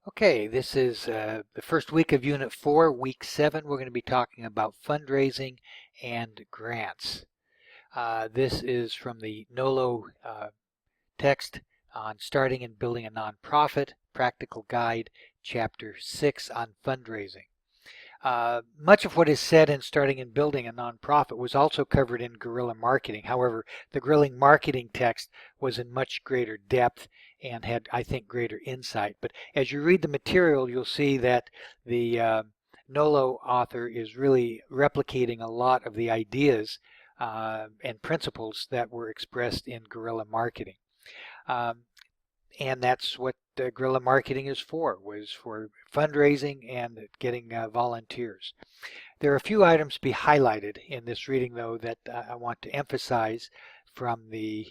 Okay, this is the first week of Unit 4, Week 7. We're going to be talking about fundraising and grants. This is from the NOLO text on starting and building a nonprofit, Practical Guide, Chapter 6 on fundraising. Much of what is said in starting and building a nonprofit was also covered in guerrilla marketing. However, the guerrilla marketing text was in much greater depth and had, I think, greater insight. But as you read the material, you'll see that the NOLO author is really replicating a lot of the ideas and principles that were expressed in guerrilla marketing. Um, and that's what guerrilla marketing is for, was for fundraising and getting volunteers. There are a few items to be highlighted in this reading, though, that I want to emphasize from the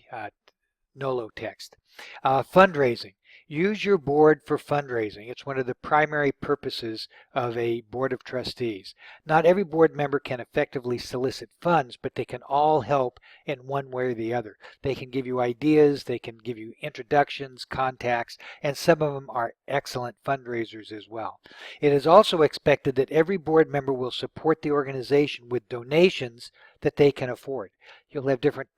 NOLO text. Fundraising. Use your board for fundraising. It's one of the primary purposes of a board of trustees. Not every board member can effectively solicit funds, but they can all help in one way or the other. They can give you ideas, they can give you introductions, contacts, and some of them are excellent fundraisers as well. It is also expected that every board member will support the organization with donations that they can afford. You'll have different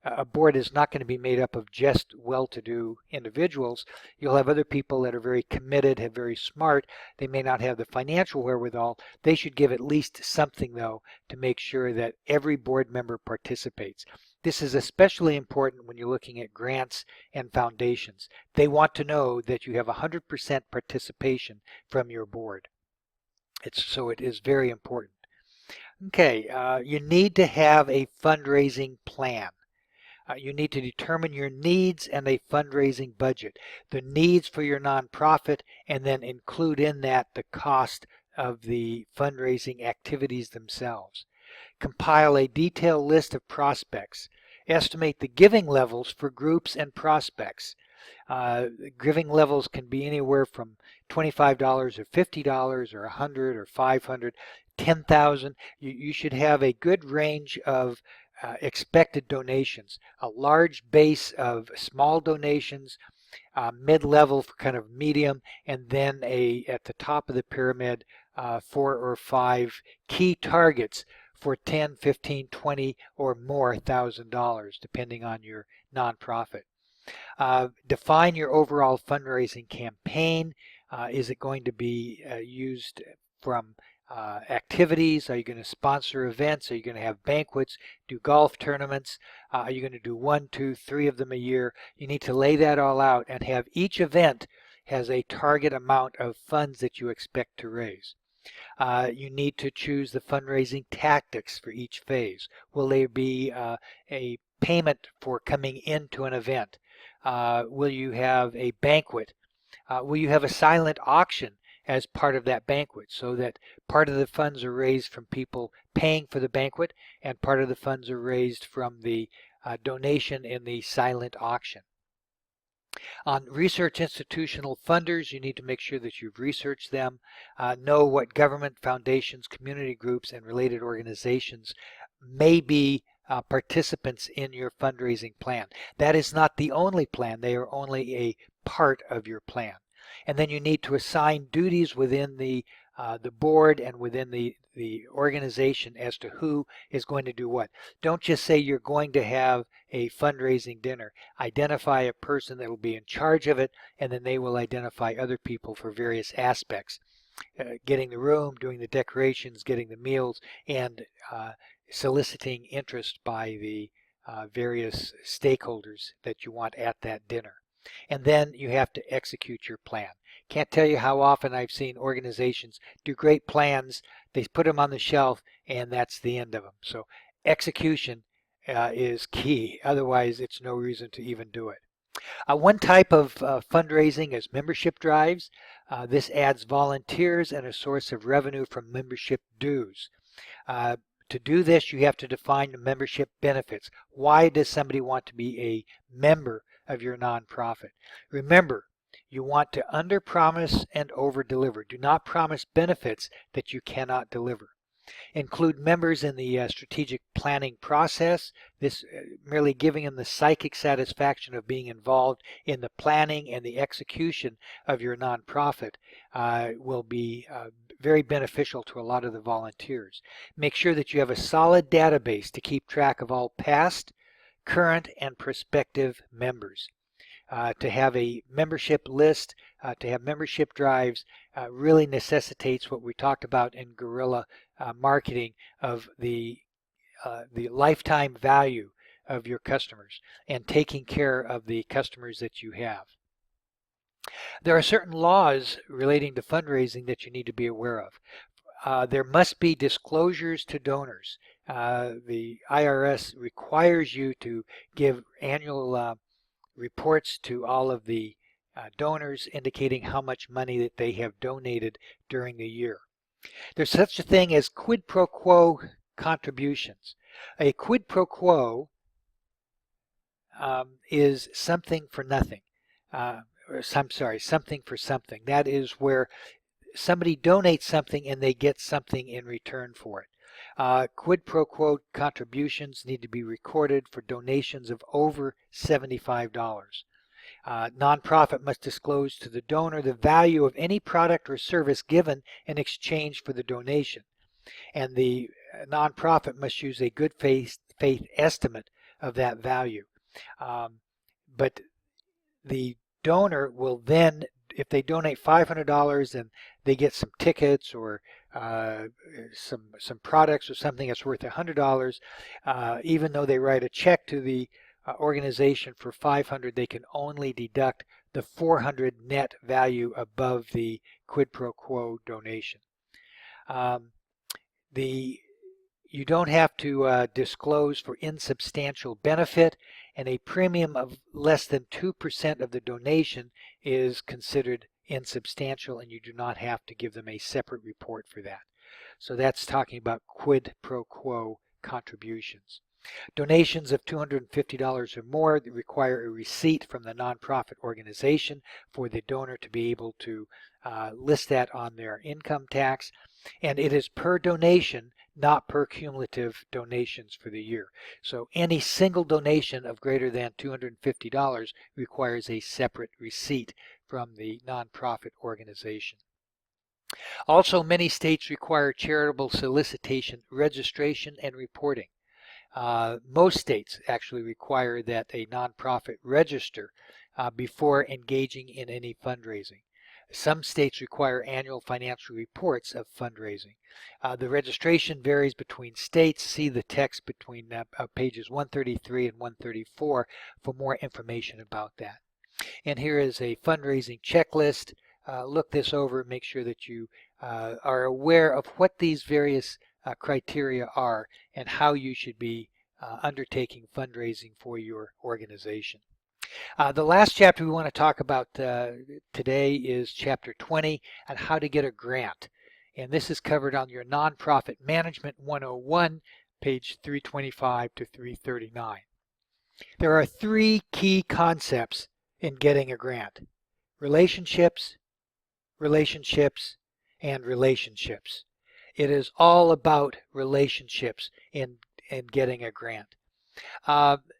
a board is not going to be made up of just well-to-do individuals. You'll have other people that are very committed, have very smart. They may not have the financial wherewithal. They should give at least something, though, to make sure that every board member participates. This is especially important when you're looking at grants and foundations. They want to know that you have 100% participation from your board. So it is very important. Okay, you need to have a fundraising plan. You need to determine your needs and a fundraising budget. The needs for your nonprofit, and then include in that the cost of the fundraising activities themselves. Compile a detailed list of prospects. Estimate the giving levels for groups and prospects. Giving levels can be anywhere from $25 or $50 or $100 or $500, $10,000. You should have a good range of expected donations, a large base of small donations, mid-level for kind of medium, and then at the top of the pyramid, 4 or 5 key targets for 10, 15, 20 or more $1,000, depending on your nonprofit. Define your overall fundraising campaign. Is it going to be used from activities? Are you going to sponsor events? Are you going to have banquets, do golf tournaments? Are you going to do 1, 2, 3 of them a year? You need to lay that all out and have each event has a target amount of funds that you expect to raise. You need to choose the fundraising tactics for each phase. Will there be a payment for coming into an event? Will you have a banquet? Will you have a silent auction as part of that banquet, so that part of the funds are raised from people paying for the banquet and part of the funds are raised from the donation in the silent auction? On research institutional funders, you need to make sure that you've researched them, know what government, foundations, community groups, and related organizations may be participants in your fundraising plan. That is not the only plan. They are only a part of your plan. And then you need to assign duties within the board and within the organization as to who is going to do what. Don't just say you're going to have a fundraising dinner. Identify a person that will be in charge of it, and then they will identify other people for various aspects. Getting the room, doing the decorations, getting the meals, and soliciting interest by the various stakeholders that you want at that dinner. And then you have to execute your plan. Can't tell you how often I've seen organizations do great plans, they put them on the shelf, and that's the end of them. So execution is key. Otherwise, it's no reason to even do it. One type of fundraising is membership drives. This adds volunteers and a source of revenue from membership dues. To do this, you have to define the membership benefits. Why does somebody want to be a member of your nonprofit? Remember, you want to underpromise and overdeliver. Do not promise benefits that you cannot deliver. Include members in the strategic planning process. This merely giving them the psychic satisfaction of being involved in the planning and the execution of your nonprofit will be very beneficial to a lot of the volunteers. Make sure that you have a solid database to keep track of all past, current, and prospective members. To have a membership list, to have membership drives, really necessitates what we talked about in guerrilla marketing of the lifetime value of your customers and taking care of the customers that you have. There are certain laws relating to fundraising that you need to be aware of. There must be disclosures to donors. The IRS requires you to give annual reports to all of the donors indicating how much money that they have donated during the year. There's such a thing as quid pro quo contributions. A quid pro quo is something for nothing. I'm sorry, something for something. That is where somebody donates something and they get something in return for it. Quid pro quo contributions need to be recorded for donations of over $75. Nonprofit must disclose to the donor the value of any product or service given in exchange for the donation. And the nonprofit must use a good faith estimate of that value. But the donor will then, if they donate $500 and they get some tickets or some products or something that's worth $100, even though they write a check to the organization for $500, they can only deduct the $400 net value above the quid pro quo donation. You don't have to disclose for insubstantial benefit, and a premium of less than 2% of the donation is considered insubstantial, and you do not have to give them a separate report for that. So that's talking about quid pro quo contributions. Donations of $250 or more require a receipt from the nonprofit organization for the donor to be able to list that on their income tax. And it is per donation, not per cumulative donations for the year. So any single donation of greater than $250 requires a separate receipt from the nonprofit organization. Also, many states require charitable solicitation registration and reporting. Most states actually require that a nonprofit register before engaging in any fundraising. Some states require annual financial reports of fundraising. The registration varies between states. See the text between pages 133 and 134 for more information about that. And here is a fundraising checklist. Look this over, make sure that you are aware of what these various criteria are and how you should be undertaking fundraising for your organization. The last chapter we want to talk about today is chapter 20 on how to get a grant. And this is covered on your Nonprofit Management 101, page 325 to 339. There are three key concepts in getting a grant: relationships, relationships, and relationships. It is all about relationships in getting a grant.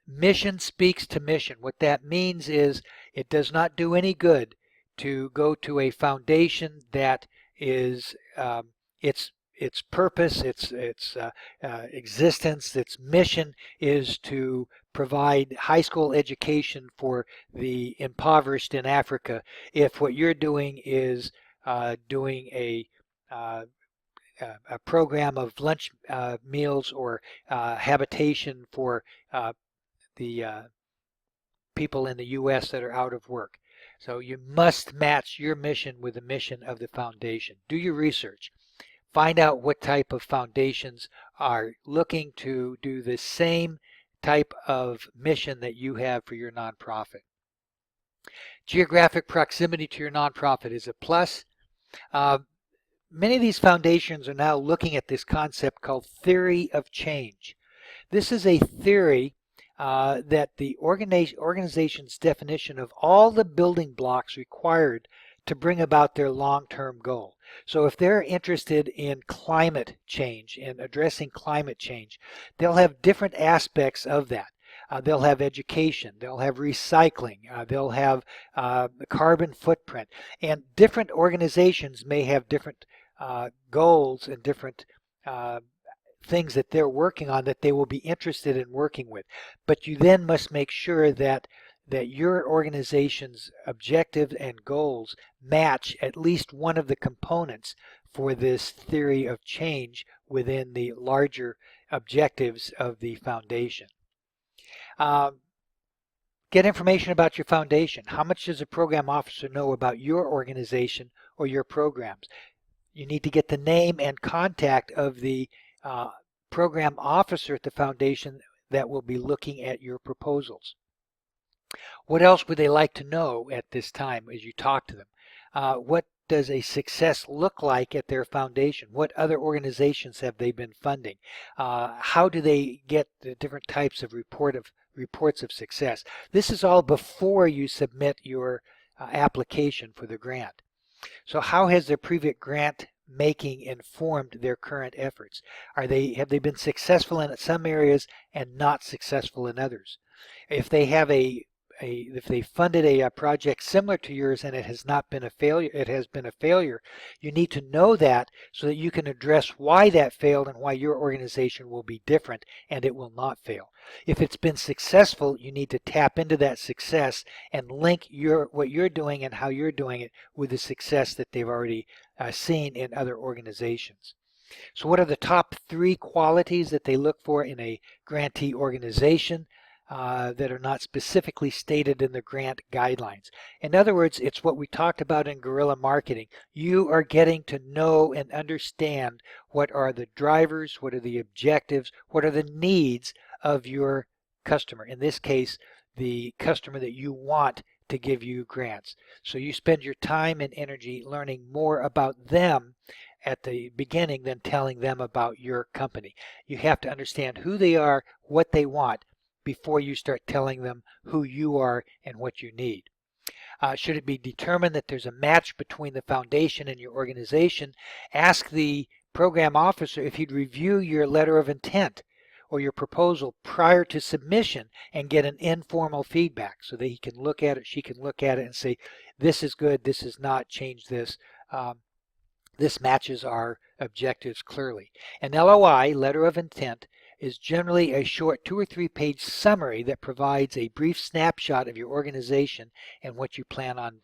Mission speaks to mission. What that means is it does not do any good to go to a foundation that is its purpose, its existence, its mission is to provide high school education for the impoverished in Africa. If what you're doing is doing a program of lunch meals or habitation for the people in the U.S. that are out of work. So you must match your mission with the mission of the foundation. Do your research. Find out what type of foundations are looking to do the same type of mission that you have for your nonprofit. Geographic proximity to your nonprofit is a plus. Many of these foundations are now looking at this concept called theory of change. This is a theory that the organization's definition of all the building blocks required to bring about their long-term goal. So if they're interested in climate change, in addressing climate change, they'll have different aspects of that. They'll have education, they'll have recycling, they'll have the carbon footprint, and different organizations may have different goals and different things that they're working on that they will be interested in working with. But you then must make sure that your organization's objectives and goals match at least one of the components for this theory of change within the larger objectives of the foundation. Get information about your foundation. How much does a program officer know about your organization or your programs? You need to get the name and contact of the program officer at the foundation that will be looking at your proposals. What else would they like to know at this time as you talk to them? What does a success look like at their foundation? What other organizations have they been funding? How do they get the different types of reports of success? This is all before you submit your application for the grant. So how has their previous grant making informed their current efforts? Have they been successful in some areas and not successful in others? If they have if they funded a project similar to yours and it has not been a failure, it has been a failure, you need to know that so that you can address why that failed and why your organization will be different and it will not fail. If it's been successful, you need to tap into that success and link what you're doing and how you're doing it with the success that they've already seen in other organizations. So what are the top 3 qualities that they look for in a grantee organization that are not specifically stated in the grant guidelines? In other words, it's what we talked about in guerrilla marketing. You are getting to know and understand what are the drivers, what are the objectives, what are the needs of your customer. In this case, the customer that you want to give you grants. So you spend your time and energy learning more about them at the beginning than telling them about your company. You have to understand who they are, what they want, before you start telling them who you are and what you need. Should it be determined that there's a match between the foundation and your organization, ask the program officer if he'd review your letter of intent or your proposal prior to submission and get an informal feedback so that he can look at it, she can look at it and say, this is good, this is not, change this. This matches our objectives clearly. An LOI, letter of intent, is generally a short 2 or 3 page summary that provides a brief snapshot of your organization and what you plan on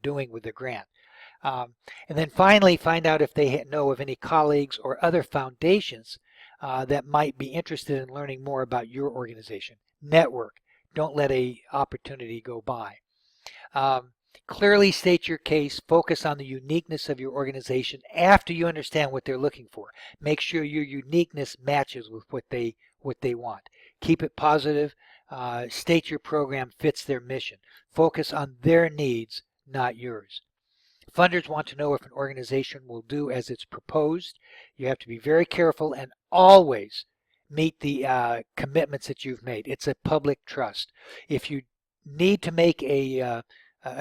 doing with the grant. And then finally, find out if they know of any colleagues or other foundations that might be interested in learning more about your organization. Network. Don't let an opportunity go by. Clearly state your case. Focus on the uniqueness of your organization after you understand what they're looking for. Make sure your uniqueness matches with what they want. Keep it positive. State your program fits their mission. Focus on their needs, not yours. Funders want to know if an organization will do as it's proposed. You have to be very careful and always meet the commitments that you've made. It's a public trust. If you need to make a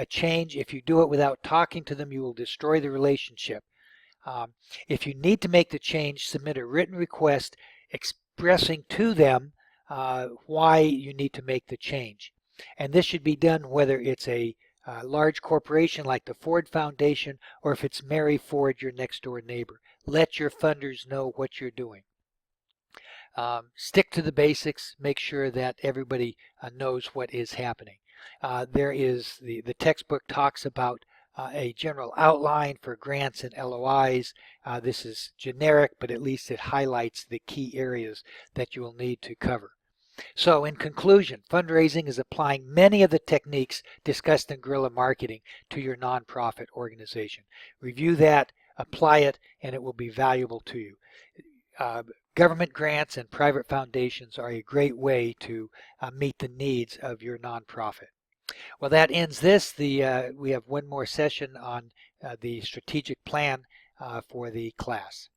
change, if you do it without talking to them, you will destroy the relationship. If you need to make the change, submit a written request expressing to them why you need to make the change. And this should be done whether it's a large corporation like the Ford Foundation or if it's Mary Ford, your next door neighbor. Let your funders know what you're doing. Stick to the basics. Make sure that everybody knows what is happening. There is the textbook talks about a general outline for grants and LOIs. This is generic, but at least it highlights the key areas that you will need to cover. So in conclusion, fundraising is applying many of the techniques discussed in guerrilla marketing to your nonprofit organization. Review that, apply it, and it will be valuable to you. Government grants and private foundations are a great way to meet the needs of your nonprofit. Well, that ends this. We have one more session on the strategic plan for the class.